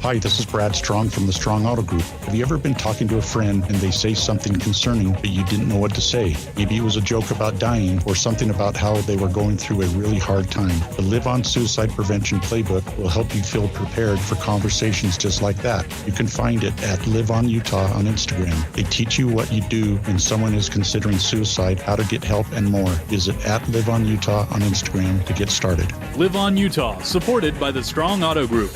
Hi, this is Brad Strong from the Strong Auto Group. Have you ever been talking to a friend and they say something concerning, but you didn't know what to say? Maybe it was a joke about dying or something about how they were going through a really hard time. The Live On Suicide Prevention Playbook will help you feel prepared for conversations just like that. You can find it at Live On Utah on Instagram. They teach you what you do when someone is considering suicide, how to get help, and more. Visit at Live On Utah on Instagram to get started. Live On Utah, supported by the Strong Auto Group.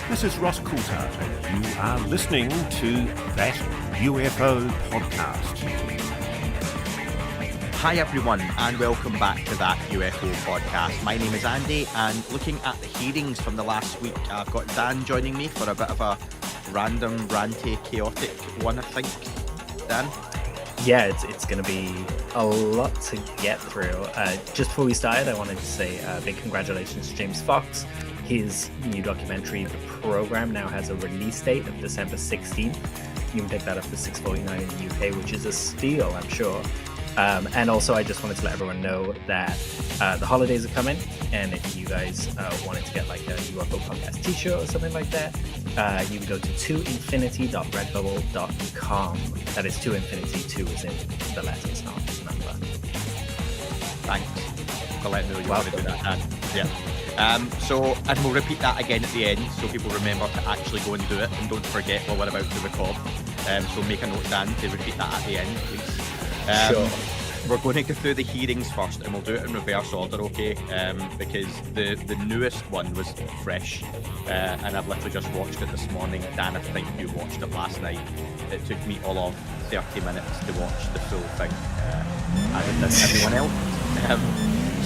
This is Ross Coulthard, and you are listening to That UFO Podcast. Hi everyone, and welcome back to That UFO Podcast. My name is Andy, and looking at the hearings from the last week, I've got Dan joining me for a bit of a random, ranty, chaotic one, I think. Dan? Yeah, it's going to be a lot to get through. Just before we started, I wanted to say a big congratulations to James Fox. His new documentary, The Program, now has a release date of December 16th. You can pick that up for $6.49 in the UK, which is a steal, I'm sure. And also, I just wanted to let everyone know that the holidays are coming, and if you guys wanted to get like a UFO podcast t-shirt or something like that, you can go to 2infinity.redbubble.com. That is 2infinity, 2 is in the letters, not the number. Thanks for letting me know you want to do that, Dan. Yeah. So, and we'll repeat that again at the end, so people remember to actually go and do it, and don't forget what we're about to record. So make a note, Dan, to repeat that at the end, please. Sure. We're going to go through the hearings first, and we'll do it in reverse order, okay? Because the newest one was fresh, and I've literally just watched it this morning. Dan, I think you watched it last night. It took me all of 30 minutes to watch the full thing, as it did everyone else.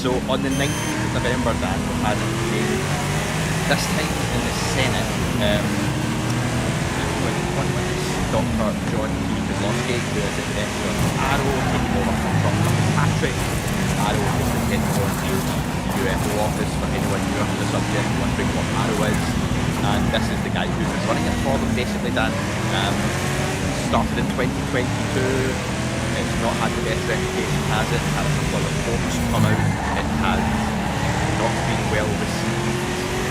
So on the 19th of November, Dan, we had a hearing, this time in the Senate, with one witness, Dr. John T. Kozlowski, who is the director of Arrow, taking over from Dr. Patrick. Arrow is the head of the UFO office, for anyone new to the subject, wondering what Arrow is. And this is the guy who was running it for them, basically, Dan. Started in 2022. It's not had the best reputation, has it? Had a couple of reports come out. It has not been well received.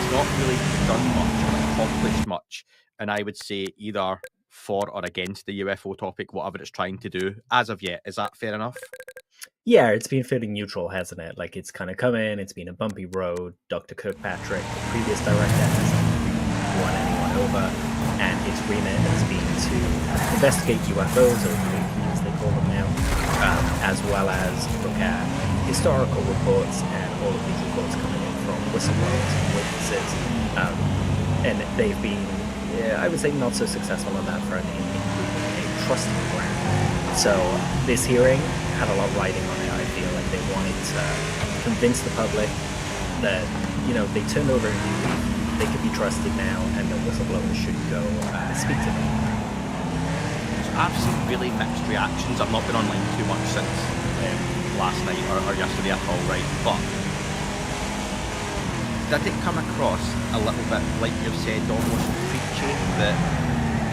It's not really done much or accomplished much. And I would say either for or against the UFO topic, whatever it's trying to do, as of yet. Is that fair enough? Yeah, it's been fairly neutral, hasn't it? Like, it's kind of come in, it's been a bumpy road. Dr. Kirkpatrick, the previous director, hasn't won anyone over. And his remit has been to investigate UFOs, or as they call them now, as well as look at historical reports, and all of these reports coming in from whistleblowers and witnesses. And they've been, I would say, not so successful on that front in improving a trusting ground. So this hearing had a lot riding on it. I feel like they wanted to convince the public that, you know, they turned over a new leaf. They could be trusted now, and the whistleblowers should go speak to them. I've seen really mixed reactions. I've not been online too much since last night or yesterday at all, right? But did it come across a little bit, like you've said, almost preachy, that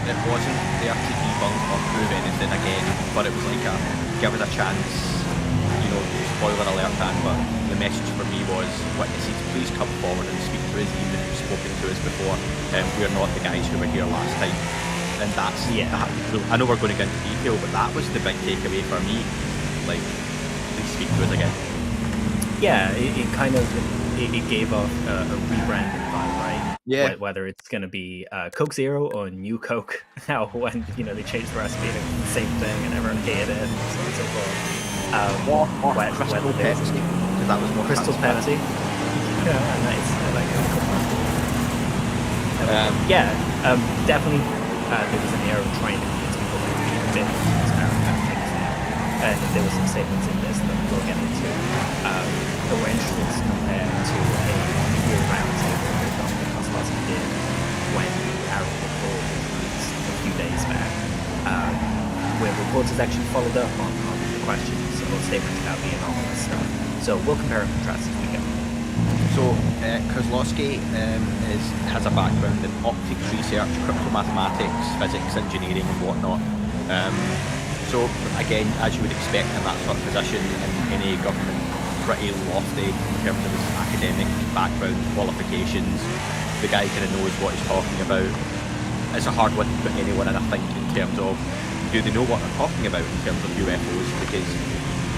it wasn't there to debunk or prove anything again, but it was like a give us a chance, you know, spoiler alert, Dan, but the message for me was, witnesses, please come forward and speak to us, even if you've spoken to us before. We're not the guys who were here last time. And that's, I know we're going to get into detail, but that was the big takeaway for me. Like, please speak to us again. Yeah, it kind of, it gave off a rebranded vibe, right? Yeah. Whether it's going to be Coke Zero or New Coke. Now, when, you know, they changed the recipe, it's the same thing, and everyone hated it, and so on and so forth. Or Crystal Pepsi, because that was more Crystal Pepsi. Yeah, nice. I like it. Definitely. There was an era of trying to convince people to be a bit more transparent about things now. And there were some statements in this that we'll get into. The arrangements compared to a year round table that Dr. Kozlowski did when the Arrow report was released a few days back, where reporters actually followed up on the questions or statements about the anomalous stuff. So we'll compare and contrast as we go. So Kozlowski has a background in optics research, cryptomathematics, physics, engineering and whatnot. So again, as you would expect in that sort of position in any government, pretty lofty in terms of his academic background, qualifications. the guy kind of knows what he's talking about. It's a hard one to put anyone in, I think, in terms of do they know what they're talking about in terms of UFOs, because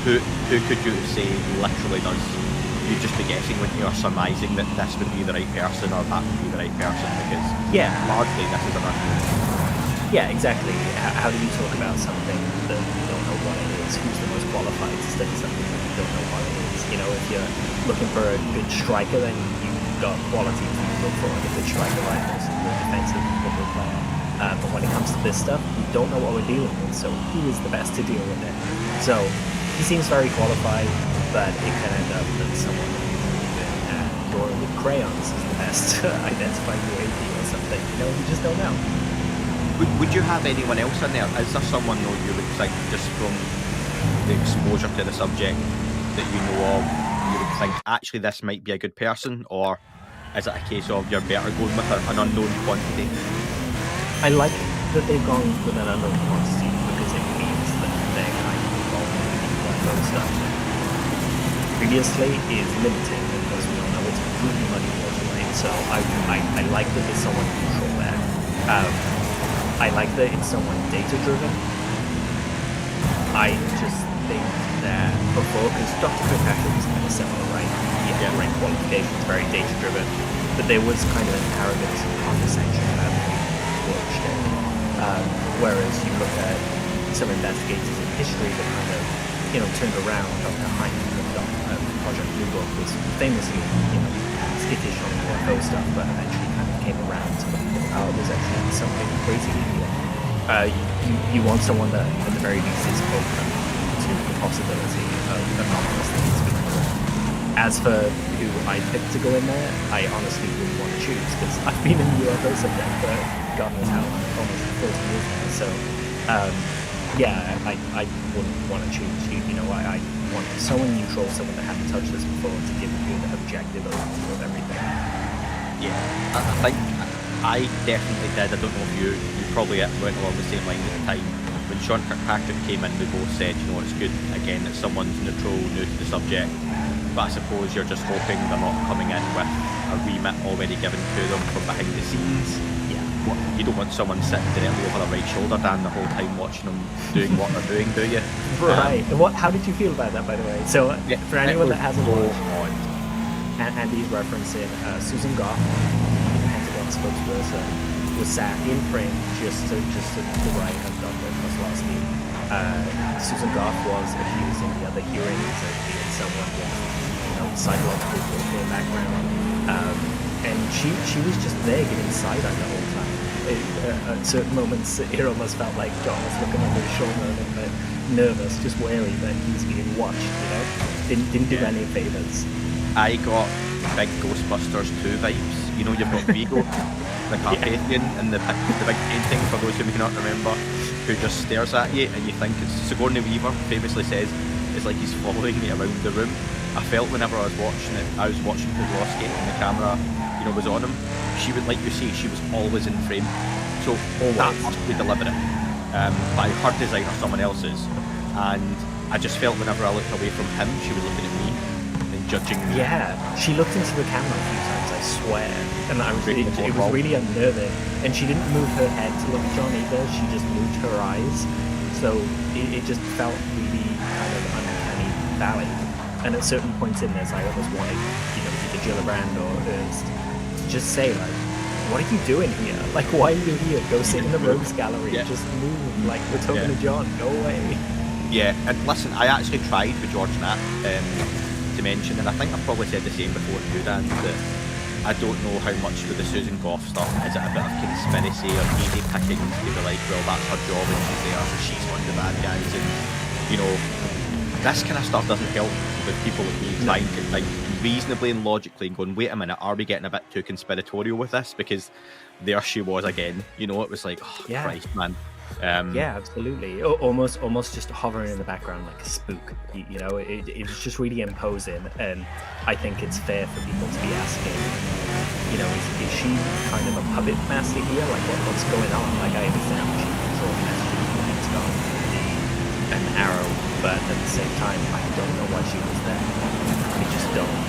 who could you say literally does? You'd just be guessing when you're surmising that this would be the right person or that would be the right person, because largely this is an unknown. Yeah, exactly. How do you talk about something that you don't know what it is? Who's the most qualified to study something that you don't know what it is? You know, if you're looking for a good striker, then you've got qualities you look for in a good striker, like a defensive football player. But when it comes to this stuff, we don't know what we're dealing with, so who is the best to deal with it? So he seems very qualified, but it can end up that someone drawing with crayons is the best to identify UAP or something. You know, we just don't know. Would you have anyone else in there? Is there someone though you would think, just from the exposure to the subject that you know of, you would think actually this might be a good person, or is it a case of you're better going with an unknown quantity? I like that they've gone with an unknown quantity because it means that they're kind of involved in UFO stuff. Previously is limiting because we don't know what's really muddy water, right? So I like that there's someone neutral there. I like that it's someone data-driven. I just think that before, because Dr. Kirkpatrick was kind of similar, right? He had rank qualifications, very data-driven, but there was kind of an arrogance and condescension about the way he approached it. Whereas you look at some investigators in history that kind of, turned around. Dr. Hyman of Project Blue Book was famously, skittish on UFO stuff, but eventually kind of came around to there's actually something crazy here. You want someone that, at the very least, is open to the possibility of anomalous things being around. As for who I picked to go in there, I honestly wouldn't want to choose, because I've been in the UFO subject for God knows how long, almost 30 years now, so I wouldn't want to choose. I want someone neutral, someone that hadn't touched this before, to give a good objective overview of everything. Yeah, I think I definitely did. I don't know if you probably went along the same line at the time. When Sean Kirkpatrick came in, we both said, it's good, again, that someone's neutral, new to the subject, but I suppose you're just hoping they're not coming in with a remit already given to them from behind the scenes. Yeah. You don't want someone sitting directly over their right shoulder, Dan, the whole time watching them doing what they're doing, do you? Right. How did you feel about that, by the way? So, for anyone that hasn't watched, Andy's referencing Susan Goff, spokesperson, was sat in frame just to the right of Dr. Kozlowski. Susan Goff was accused in the other hearings of being someone with psychological warfare background, and she was just there giving side eye the whole time. At certain moments, it almost felt like John was looking over his shoulder a little bit nervous, just wary that he was being watched. Didn't do any favors. I got big Ghostbusters 2 vibes. You've got Vigo, the Carpathian, and the big painting, for those who may not remember, who just stares at you, and you think it's Sigourney Weaver famously says it's like he's following me around the room. I felt whenever I was watching it, I was watching Kozlowski and the camera, was on him. She would, like you say, she was always in frame. So that must be deliberate. By her design or someone else's. And I just felt whenever I looked away from him, she was looking at me and judging me. Yeah, she looked into the camera a few times, I swear. And it was really unnerving. And she didn't move her head to look at John either, she just moved her eyes. So it just felt really kind of uncanny valley. And at certain points in this, I almost wanted, either Gillibrand or Ernst to just say, like, what are you doing here? Like, why are you here? Go sit in the Rogues Gallery. Yeah. Just move. Like, we're talking to John. Go away. Yeah, and listen, I actually tried with George Knapp to mention, and I think I've probably said the same before too, Dan, that I don't know how much with the Susan Goff stuff, is it a bit of conspiracy or easy picking to be like, well, that's her job and she's there, so she's one of the bad guys, and, this kind of stuff doesn't help with people like me trying to think reasonably and logically and going, wait a minute, are we getting a bit too conspiratorial with this? Because there she was again, it was like, oh, yeah. Christ, man. Yeah, absolutely. Almost just hovering in the background like a spook. It was just really imposing, and I think it's fair for people to be asking, is she kind of a puppet master here? Like, what's going on? Like, I understand she controls messages from Hexagon, an arrow, but at the same time, I don't know why she was there. I just don't.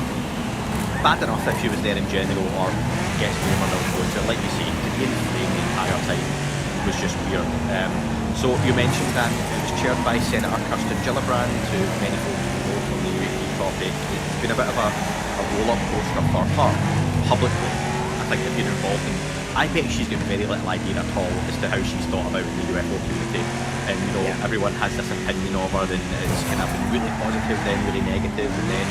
Bad enough if she was there in general, or gets rumoured was just weird. So you mentioned that it was chaired by Senator Kirsten Gillibrand, who many folks know from the UAP topic. It's been a bit of a roller coaster for her publicly. I think they've been involved in. I bet she's got very little idea at all as to how she's thought about the UFO community. And everyone has this opinion of her, and it's kind of been really positive, then really negative, and then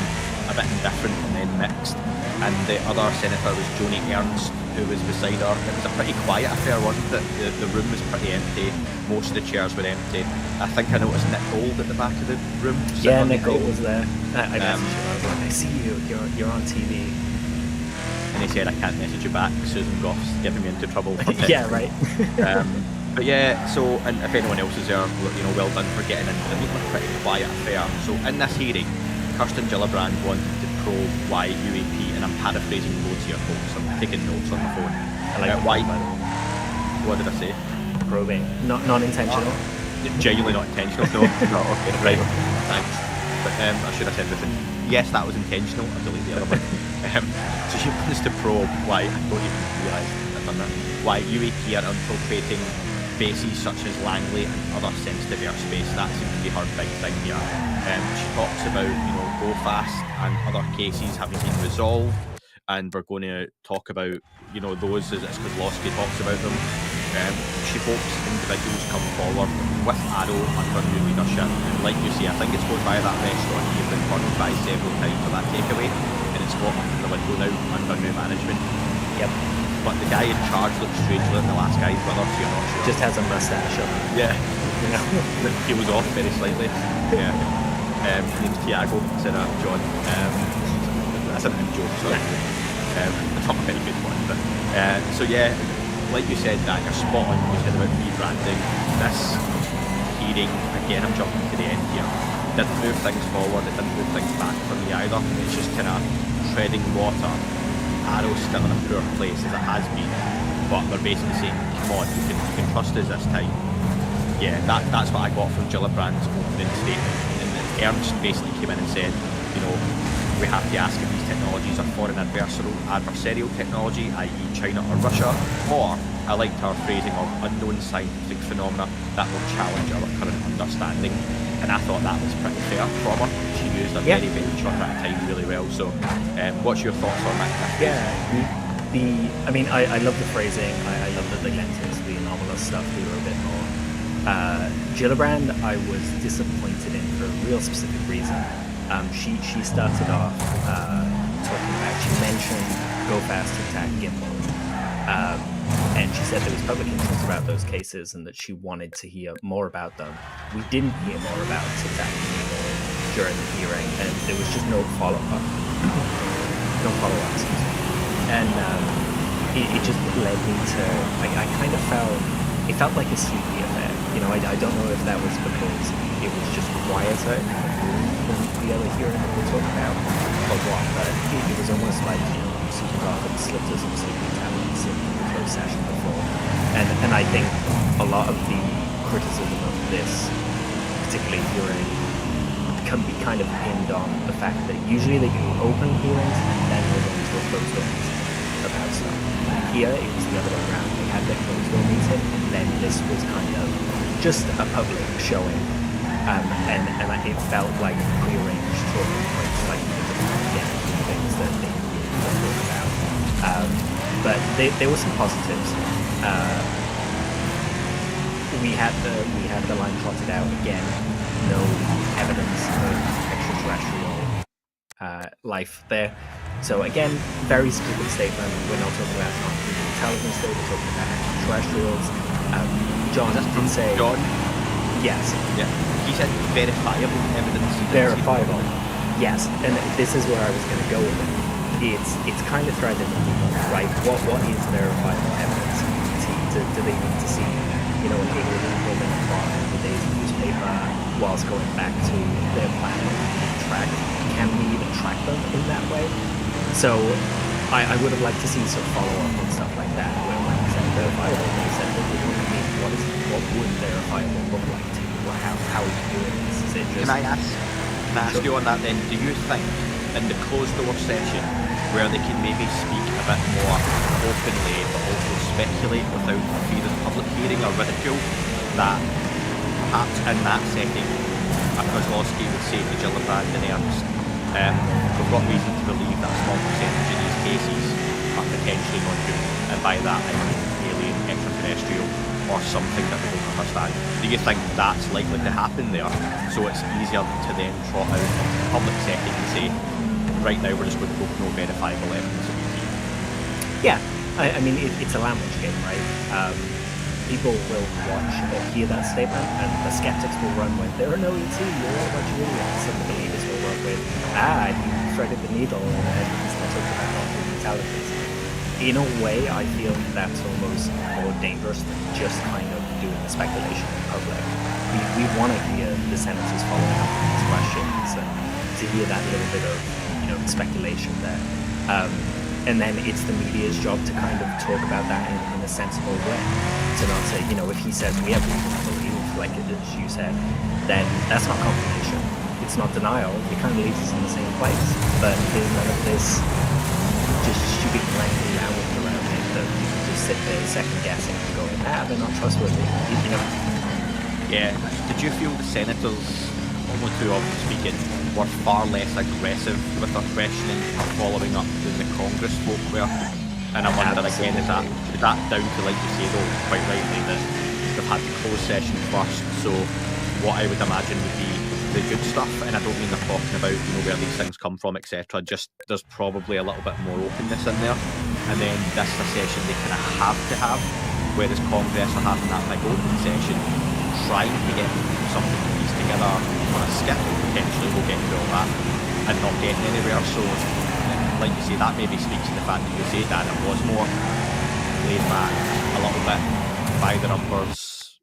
a bit indifferent, and then mixed. And the other senator was Joni Ernst, who was beside her. It was a pretty quiet affair, wasn't it? The room was pretty empty. Most of the chairs were empty. I think I noticed Nick Gold at the back of the room. Yeah, Nick Gold was there. I messaged him. I was like, I see you. You're on TV. And he said, I can't message you back. Susan Goff's giving me into trouble for texting. Yeah, right. But yeah, so, and if anyone else is there, well done for getting into it. It was a pretty quiet affair. So in this hearing, Kirsten Gillibrand wanted to probe why UAP, and I'm paraphrasing loads here, folks. I'm taking notes on my phone. I like why? What did I say? Probing. Non-intentional. Genuinely not intentional. No, no, okay, right. Thanks. But I should have said everything. Yes, that was intentional. I delete the other one. So she wants to probe why, I don't even realise I've done that, why UAP are infiltrating bases such as Langley and other sensitive airspace. That seems to be her big thing here. She talks about, Belfast and other cases having been resolved, and we're going to talk about, those as Kozlowski talks about them. She hopes individuals come forward with Arrow under new leadership. And like you say, I think it's going by that restaurant you've been burned by several times for that takeaway, and it's got up in the window now under new management. Yep. But the guy in charge looks strangely like the last guy's brother, so you're not sure. Just has a mustache on. Yeah. He was off very slightly. Yeah. His name's Tiago instead of John. That's an in-joke, sorry. It's not a very good one. But, so yeah, like you said, Dan, you're spot on what you said about rebranding. This hearing, again, I'm jumping to the end here, didn't move things forward, it didn't move things back for me either. It's just kind of treading water. Arrow's still in a poor place as it has been, but they're basically saying, come on, you can trust us this time. Yeah, that's what I got from Gillibrand's opening statement. And Ernst basically came in and said, we have to ask if these technologies are foreign adversarial technology, i.e. China or Russia, or, I liked her phrasing of unknown scientific phenomena that will challenge our current understanding. And I thought that was pretty fair from her. She used a very, very short amount of time really well. So, what's your thoughts on that? Yeah, I love the phrasing. I love that they went into the anomalous stuff. They were a bit more. Gillibrand, I was disappointed in for a real specific reason. She started off talking about. She mentioned Go Fast Attack Gimbal. And she said there was public interest about those cases and that she wanted to hear more about them. We didn't hear more about Tic-Tac anymore during the hearing, and there was just no follow-up. And it just led me to, I kind of felt like a sleepy affair. I don't know if that was because it was just quieter than the other hearing that we talked about, or what, but it was almost like, Susan Goff had slipped us some sleeping tablets in the closed session before. And I think a lot of the criticism of this particularly hearing can be kind of pinned on the fact that usually they do open hearings and then move on to a closed door meeting about stuff. Here it was the other way around. They had their closed door meeting, and then this was kind of just a public showing. And it felt like prearranged talking points, like things that they talk about. But there were some positives. We had the line plotted out again. No evidence of extraterrestrial life there. So again, very specific statement. We're not talking about non-human intelligence there. We're talking about extraterrestrials. John did say. John. Yes. Yeah. He said verifiable evidence. Verifiable. Yes. And this is where I was going to go with it. It's kind of threaded, right? What is verifiable evidence? Do they need to see, an alien holding a clock in the days of newspaper whilst going back to their planet being tracked? Can we even track them in that way? So I would have liked to see some follow-up on stuff like that, where when he said verifiable, they said, what would verifiable look like to you? How are you doing this? Is it just... Can I ask you on that then, do you think in the closed door session where they can maybe speak a bit more openly, but also speculate without fear of public hearing or ridicule, that perhaps in that setting, a Kozlowski would say to Gillibrand and Ernst, we've got reason to believe that a small percentage of these cases are potentially non-human, and by that I mean alien, extraterrestrial, or something that we don't understand. Do you think that's likely to happen there? So it's easier to then trot out into the public setting and say, right now we're just going to go with no verifiable evidence of ET. Yeah, I mean, it's a language game, right? People will watch or hear that statement, and the skeptics will run with, there are no ET, you're all a bunch of idiots. And the believers will run with, you threaded the needle, and he's not talking about non-human intelligence. In a way, I feel that's almost more dangerous than just kind of doing the speculation in public. We want to hear the senators following up on these questions, and to hear that little bit of speculation there. And then it's the media's job to kind of talk about that in a sensible way. To not say, if he says we have reason to believe, like as you said, then that's not confirmation. It's not denial. It kind of leaves us in the same place. But there's none of this just stupid language around it that you can just sit there second guessing and going, they're not trustworthy. Yeah. Did you feel the senators, almost too often speaking, were far less aggressive with their questioning or following up than the Congress folk were? And I wonder again, is that down to, like you say though, quite rightly, that they've had the closed session first, so what I would imagine would be the good stuff, and I don't mean they're talking about where these things come from, etc. Just there's probably a little bit more openness in there, and then this is a session they kind of have to have, whereas Congress are having that big open session, trying to get something pieced together on a skip, potentially we'll get to all that, and not getting anywhere. So, like you say, that maybe speaks to the fact that you say, Dan, it was more laid back, a little bit by the numbers,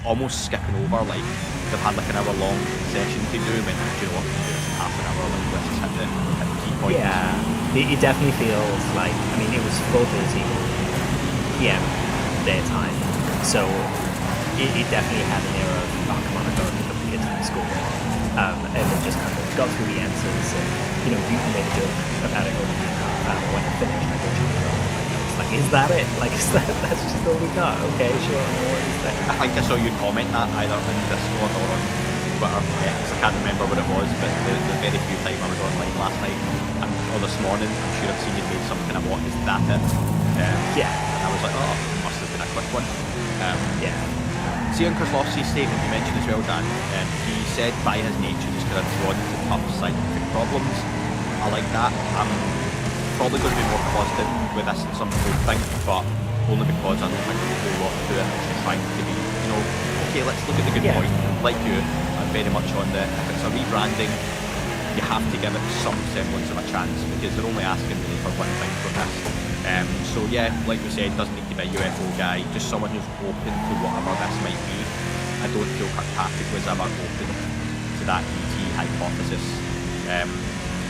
almost skipping over, like they've had like an hour-long session to do, and do you know what, we can do this in half an hour, like let's just hit the key points. Yeah, it definitely feels like, it was 4:30 p.m. their time, so it definitely had an era of, come on, I've got to pick up the kids from school. And then just kind of got through the answers, and, you made a joke about it over the when it finished, I got you it's like, is that it? Like, that's just all we got? Okay, sure, no worries then. I think I saw you comment that either in Discord or on Twitter, I can't remember what it was, but the very few times I was online last night, or this morning, I'm sure I've seen you made some kind of, what, is that it? Yeah. And I was like, must have been a quick one. Yeah. See, on Kozlowski's statement you mentioned as well, Dan, he said by his nature he's kind of drawn to tough scientific problems. I like that. I'm probably going to be more positive with this than some people think, but only because I don't think there's a whole lot to it. It's just trying to be, okay, let's look at the good point. Like you, I'm very much on the, if it's a rebranding, you have to give it some semblance of a chance, because they're only asking really for one thing from this. So yeah, like we said, doesn't need to be a UFO guy, just someone who's open to whatever this might be. I don't feel Kirkpatrick was ever open to that ET hypothesis.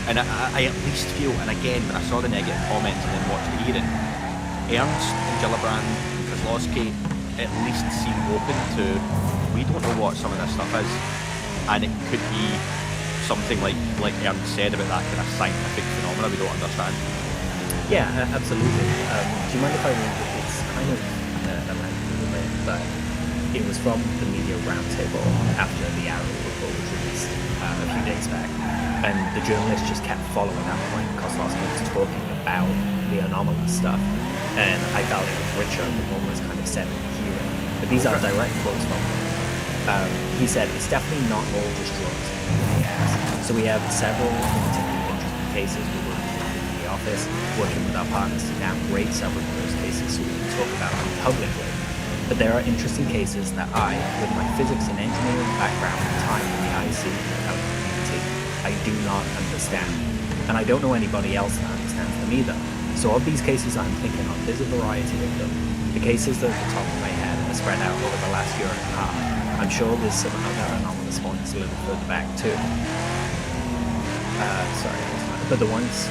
And I at least feel, and again, when I saw the negative comments and then watched the hearing, Ernst and Gillibrand and Kozlowski at least seem open to, we don't know what some of this stuff is, and it could be something like Ernst said about that kind of scientific phenomena we don't understand. Yeah, absolutely. Do you mind if I read it? It's kind of a little bit, but it was from the media roundtable after the Arrow report was released a few days back, and the journalist just kept following up when Kozlowski was talking about the anomalous stuff, and I felt it was richer than what was kind of said in the hearing. But these are direct quotes from him. He said, it's definitely not all just drugs. So we have several particularly interesting cases we were in the office, working with our partners to now grade several of those cases so we can talk about them publicly. But there are interesting cases that I, with my physics and engineering background and time in the IC and community, I do not understand. And I don't know anybody else that understands them either. So of these cases I'm thinking of, there's a variety of them. The cases that are at the top of my head are spread out over the last year and a half. I'm sure there's some other anomalous ones a little further back too. But the ones,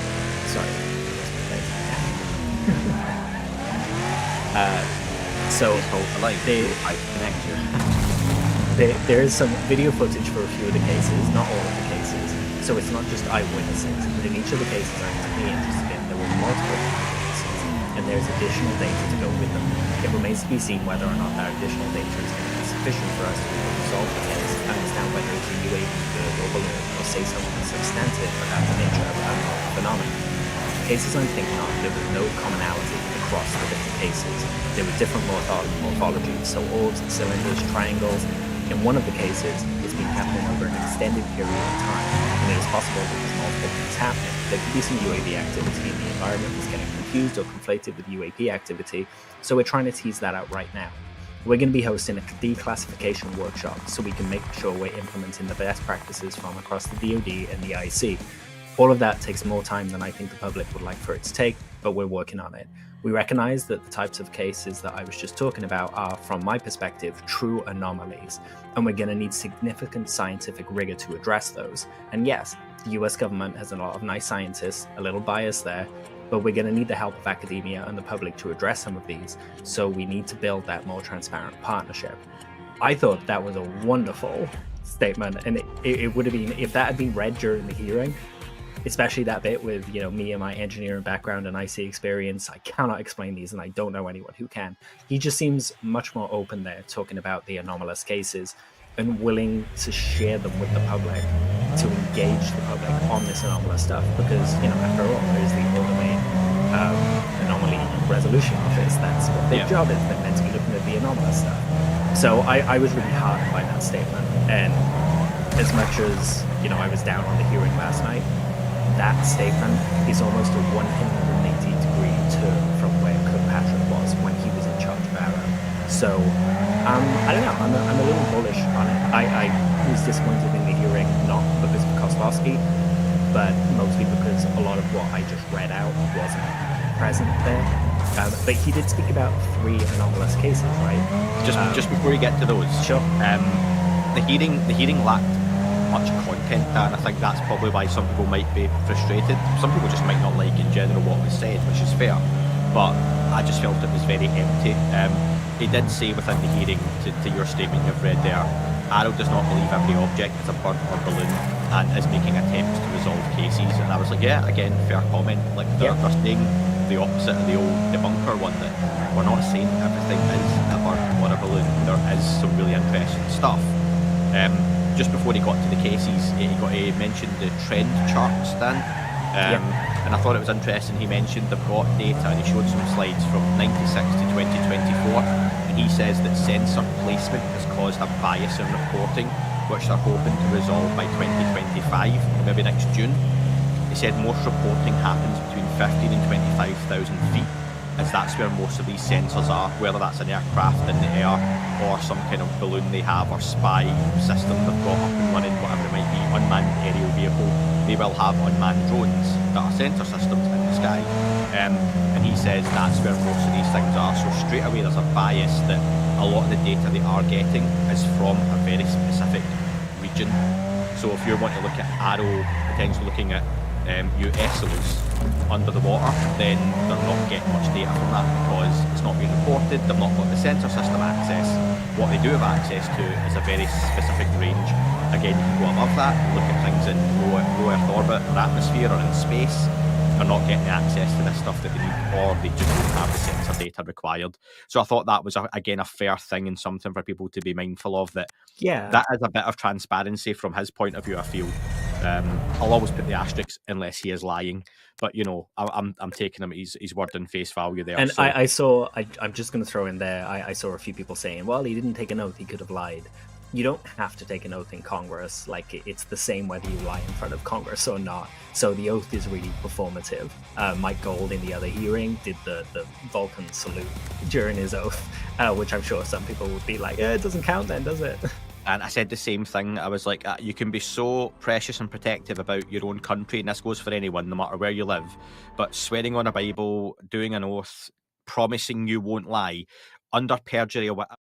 there is some video footage for a few of the cases, not all of the cases. So it's not just eyewitnesses, but in each of the cases I'm particularly interested in, multiple cases, and there's additional data to go with them. It remains to be seen whether or not that additional data is going to be sufficient for us to resolve the case, understand whether it's a UAP bird or balloon, or say something substantive about the nature of the phenomenon. The cases I'm thinking of, there was no commonality across the different cases. There were different morphologies, so orbs, cylinders, triangles. In one of the cases, it's been happening over an extended period of time, and it is possible that there's multiple things happening. There could be some UAV activity in the environment that's getting confused or conflated with UAP activity, so we're trying to tease that out right now. We're going to be hosting a declassification workshop so we can make sure we're implementing the best practices from across the DoD and the IC. All of that takes more time than I think the public would like for it to take, but we're working on it. We recognize that the types of cases that I was just talking about are, from my perspective, true anomalies, and we're going to need significant scientific rigor to address those. And yes, the US government has a lot of nice scientists, a little bias there, but we're going to need the help of academia and the public to address some of these, so we need to build that more transparent partnership. I thought that was a wonderful statement, and it would have been, if that had been read during the hearing, especially that bit with, you know, me and my engineering background and IC experience, I cannot explain these and I don't know anyone who can. He just seems much more open there, talking about the anomalous cases and willing to share them with the public, to engage the public on this anomalous stuff, because, you know, after all, there's the Automated Anomaly Resolution Office. That's what their job is. They're meant to be looking at the anomalous stuff. So I was really heartened by that statement, and as much as, you know, I was down on the hearing last night, that statement is almost a 180-degree turn from where Kirkpatrick was when he was in charge of Arrow. So, I don't know, I'm a little bullish on it. I was disappointed in the hearing, not because of Kozlowski, but mostly because a lot of what I just read out wasn't present there. But he did speak about 3 anomalous cases, right? Just before you get to those, sure. The hearing lacked much content, and I think that's probably why some people might be frustrated. Some people just might not like in general what was said, which is fair, but I just felt it was very empty. He did say within the hearing, to your statement you've read there, Arrow does not believe every object is a bird or balloon and is making attempts to resolve cases. And I was like, yeah, again, fair comment. Like they're saying the opposite of the old debunker one, that we're not saying everything is a bird or a balloon. There is some really interesting stuff. Just before he got to the cases, he mentioned the trend charts then. And I thought it was interesting. He mentioned they've got data, and he showed some slides from 96 to 2024, and he says that sensor placement has caused a bias in reporting, which they're hoping to resolve by 2025, maybe next June. He said most reporting happens between 15 and 25,000 feet, as that's where most of these sensors are, whether that's an aircraft in the air or some kind of balloon they have or spy system they've got up and running, whatever it might be, unmanned aerial vehicle. They will have unmanned drones that are sensor systems in the sky. And he says that's where most of these things are. So straight away there's a bias that a lot of the data they are getting is from a very specific region. So if you want to look at Arrow potentially looking at USOs under the water, then they're not getting much data from that because it's not being reported. They've not got the sensor system access. What they do have access to is a very specific range. Again, you can go above that, look at things in low Earth orbit or atmosphere or in space. They're not getting the access to this stuff that they need, or they just don't have the sensor data required. So I thought that was, again, a fair thing and something for people to be mindful of, that that is a bit of transparency from his point of view, I feel. I'll always put the asterisks unless he is lying, but you know, I'm taking him his word in face value there. And so. I'm just going to throw in there, I saw a few people saying, well, he didn't take an oath, he could have lied. You don't have to take an oath in Congress. Like, it's the same whether you lie in front of Congress or not. So the oath is really performative. Mike Gold in the other hearing did the Vulcan salute during his oath, which I'm sure some people would be like, it doesn't count then, does it? And I said the same thing. I was like, you can be so precious and protective about your own country, and this goes for anyone, no matter where you live, but swearing on a Bible, doing an oath, promising you won't lie, under perjury or whatever,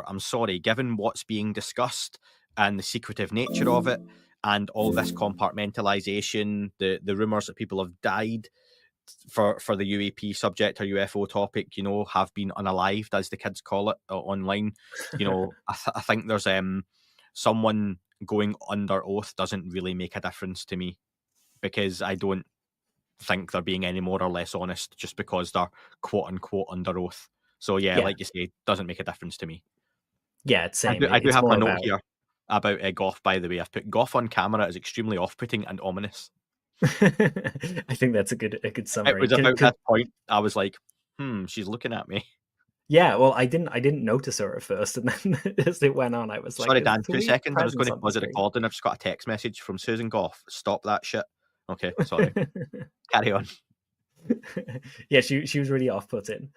I'm sorry, given what's being discussed and the secretive nature of it, and all this compartmentalization, the rumors that people have died for the UAP subject or UFO topic, have been unalived, as the kids call it online. I think there's someone going under oath doesn't really make a difference to me, because I don't think they're being any more or less honest just because they're quote unquote under oath. So yeah, Yeah. like you say, doesn't make a difference to me. Yeah, it's same. I do It's have my more note about. here about Goff, by the way. I've put Goff on camera as extremely off-putting and ominous. I think that's a good It summary. was about that point I was like, she's looking at me. Yeah, well, I didn't notice her at first, and then as it went on, I was like, Sorry, "There's Dan, 2 three seconds. I was going presents to on the pause the screen." recording. I've just got a text message from Susan Goff. Stop that shit. Okay, sorry. Carry on. Yeah, she was really off-putting.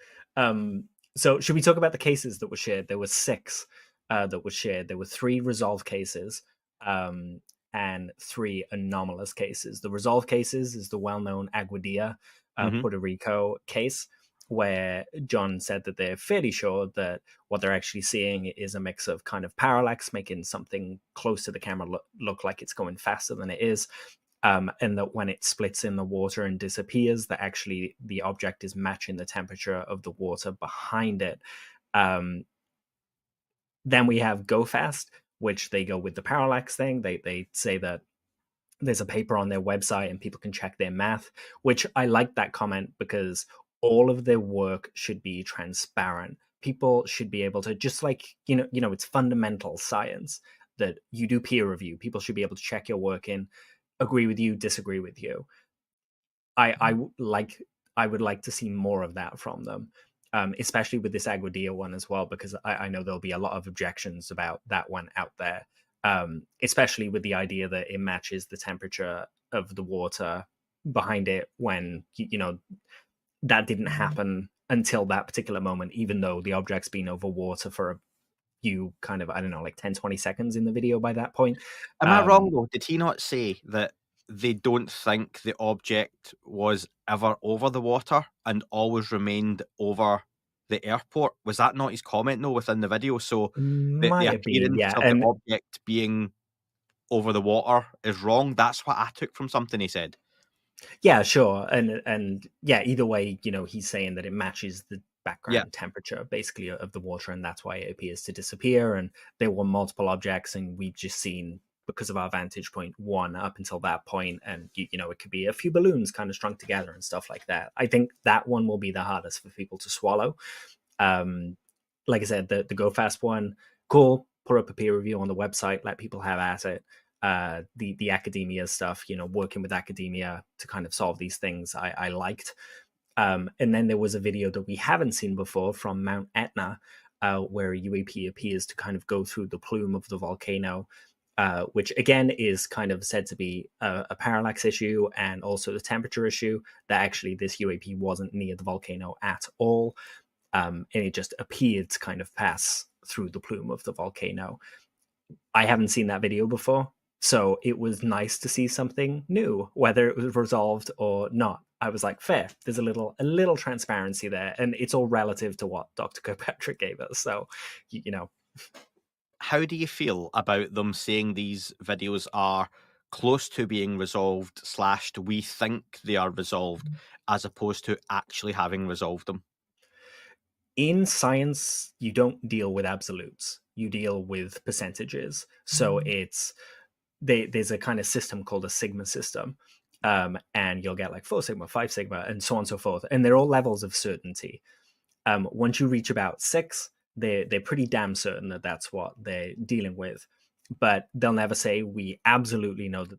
So should we talk about the cases that were shared? There were 6 that were shared. There were 3 resolved cases, and 3 anomalous cases. The resolved cases is the well-known Aguadilla, Mhm. Puerto Rico case, where John said that they're fairly sure that what they're actually seeing is a mix of kind of parallax, making something close to the camera look like it's going faster than it is, and that when it splits in the water and disappears, that actually the object is matching the temperature of the water behind it. Um, then we have Go Fast, which they go with the parallax thing. They say that there's a paper on their website and people can check their math, which I like that comment, because all of their work should be transparent. People should be able to, just like, it's fundamental science that you do peer review. People should be able to check your work in, agree with you, disagree with you. I would like to see more of that from them, especially with this Aguadilla one as well, because I know there'll be a lot of objections about that one out there, especially with the idea that it matches the temperature of the water behind it, when that didn't happen until that particular moment, even though the object's been over water for a few kind of, I don't know, like 10-20 seconds in the video by that point. Am I wrong, though? Did he not say that they don't think the object was ever over the water and always remained over the airport? Was that not his comment, though, within the video? So the Might have been, appearance yeah. of the And object being over the water is wrong. That's what I took from something he said. yeah, sure. And yeah, either way, he's saying that it matches the Yeah. background temperature basically of the water, and that's why it appears to disappear. And there were multiple objects, and we've just seen, because of our vantage point, one up until that point, and it could be a few balloons kind of strung together and stuff like that. I think that one will be the hardest for people to swallow. Like I said, the Go Fast one, cool. Put up a peer review on the website, let people have at it. The academia stuff, working with academia to kind of solve these things, I liked. And then there was a video that we haven't seen before from Mount Etna, where a UAP appears to kind of go through the plume of the volcano, which again is kind of said to be a parallax issue and also the temperature issue, that actually this UAP wasn't near the volcano at all. And it just appeared to kind of pass through the plume of the volcano. I haven't seen that video before, so it was nice to see something new, whether it was resolved or not. I was like, fair. There's a little transparency there, and it's all relative to what Dr. Kirkpatrick gave us. So, How do you feel about them saying these videos are close to being resolved / we think they are resolved, as opposed to actually having resolved them? in science, you don't deal with absolutes. You deal with percentages. So there's a kind of system called a sigma system, and you'll get like 4 sigma, 5 sigma, and so on and so forth, and they're all levels of certainty. Once you reach about 6, they're pretty damn certain that that's what they're dealing with, but they'll never say we absolutely know that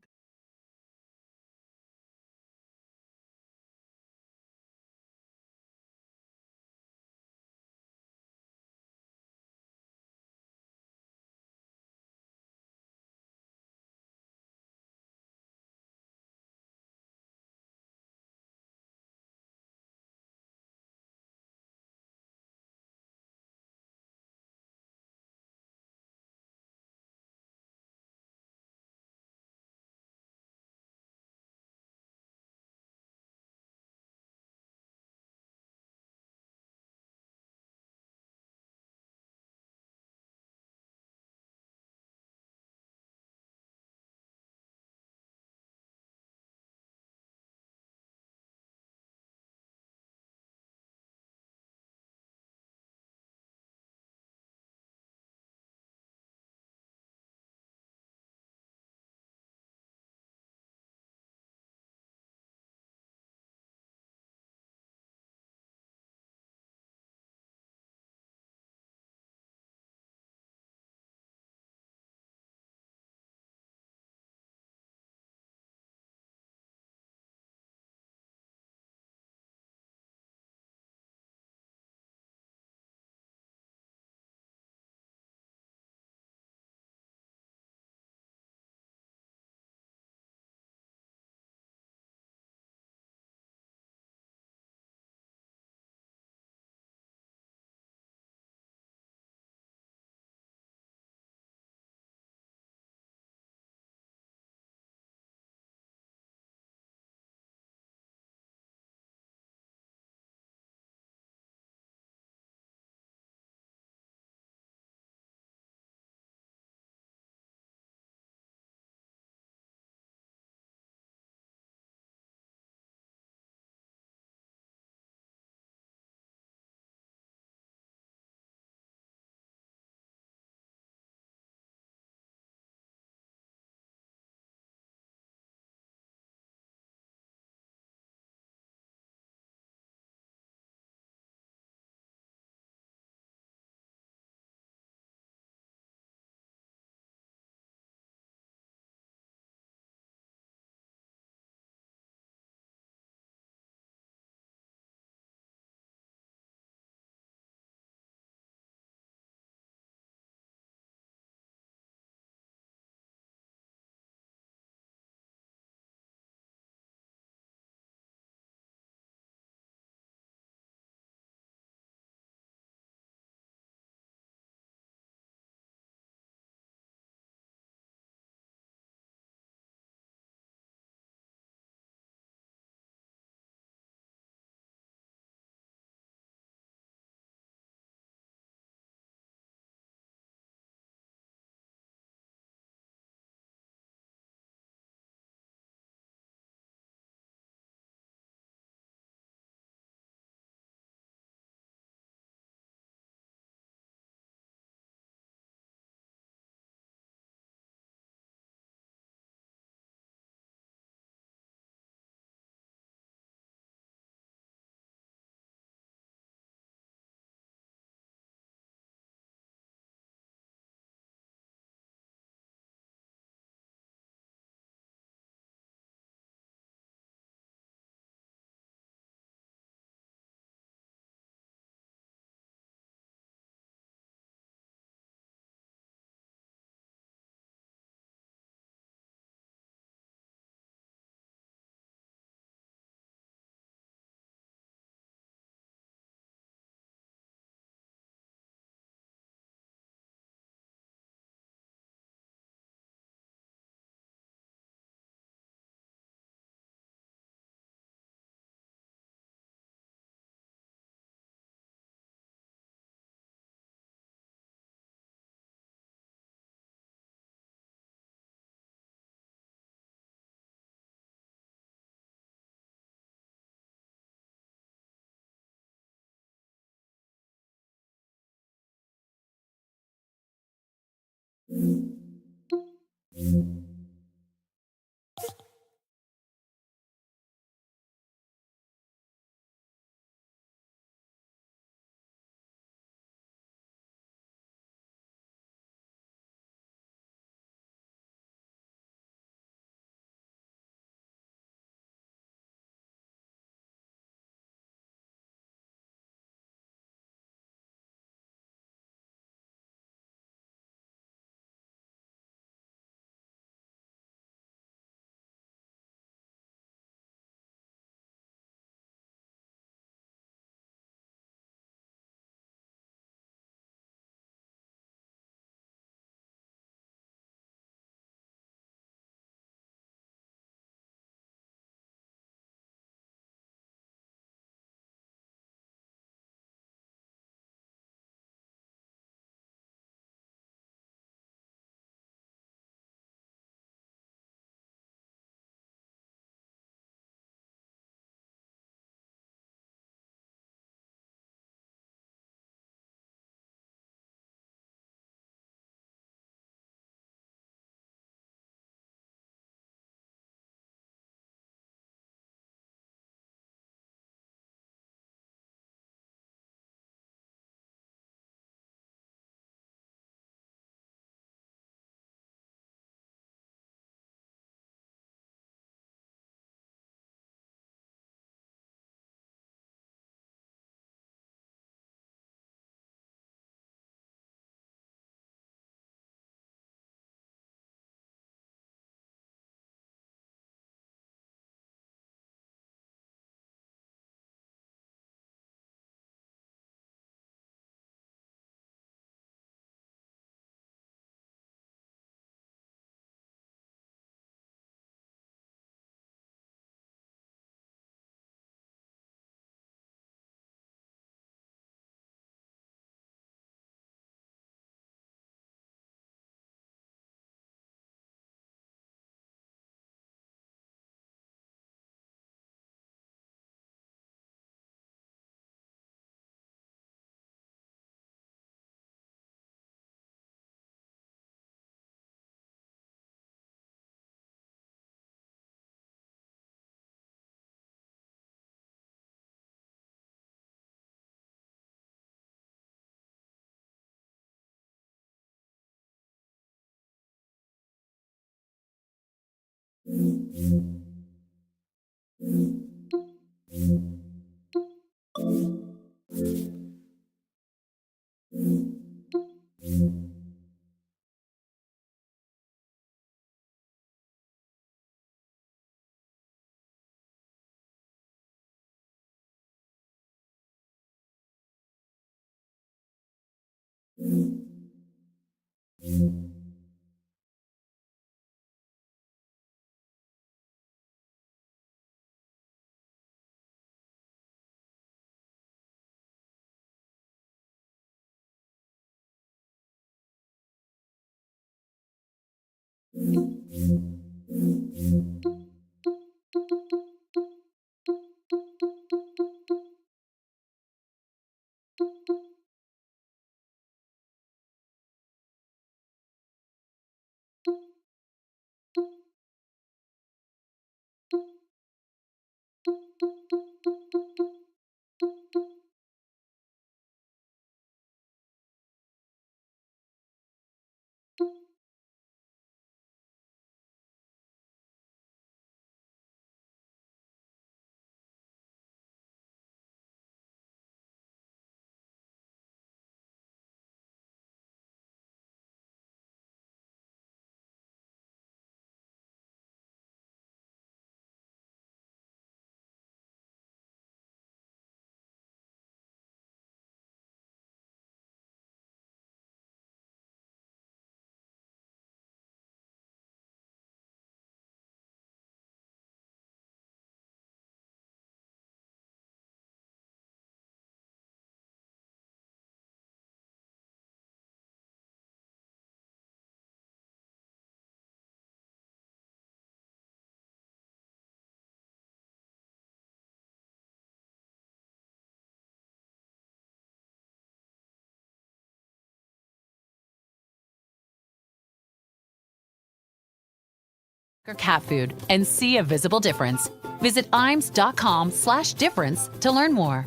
or cat food and see a visible difference. Visit iams.com/difference to learn more.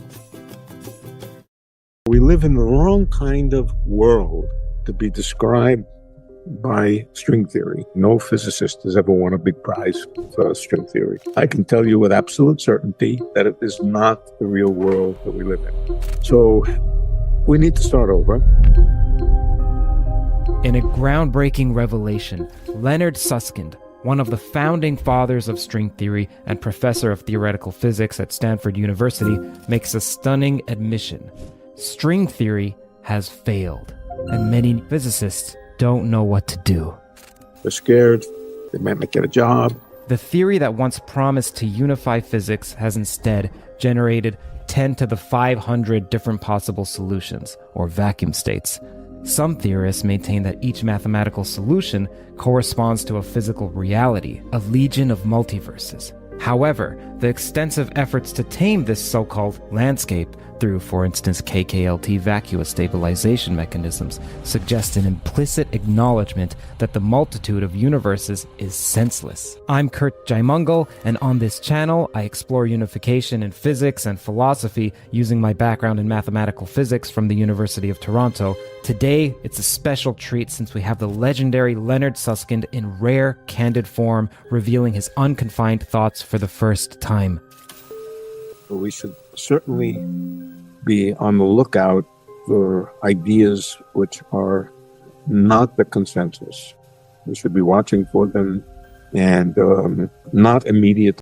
We live in the wrong kind of world to be described by string theory. No physicist has ever won a big prize for string theory. I can tell you with absolute certainty that it is not the real world that we live in. So we need to start over. In a groundbreaking revelation, Leonard Susskind, one of the founding fathers of string theory and professor of theoretical physics at Stanford University, makes a stunning admission. String theory has failed, and many physicists don't know what to do. They're scared. They might not get a job. The theory that once promised to unify physics has instead generated 10 to the 500 different possible solutions, or vacuum states. Some theorists maintain that each mathematical solution corresponds to a physical reality, a legion of multiverses. However, the extensive efforts to tame this so-called landscape through, for instance, KKLT vacuum stabilization mechanisms suggest an implicit acknowledgement that the multitude of universes is senseless. I'm Kurt Jaimungal, and on this channel, I explore unification in physics and philosophy using my background in mathematical physics from the University of Toronto. Today, it's a special treat since we have the legendary Leonard Susskind in rare, candid form, revealing his unconfined thoughts for the first time. We should certainly be on the lookout for ideas which are not the consensus. We should be watching for them and not immediately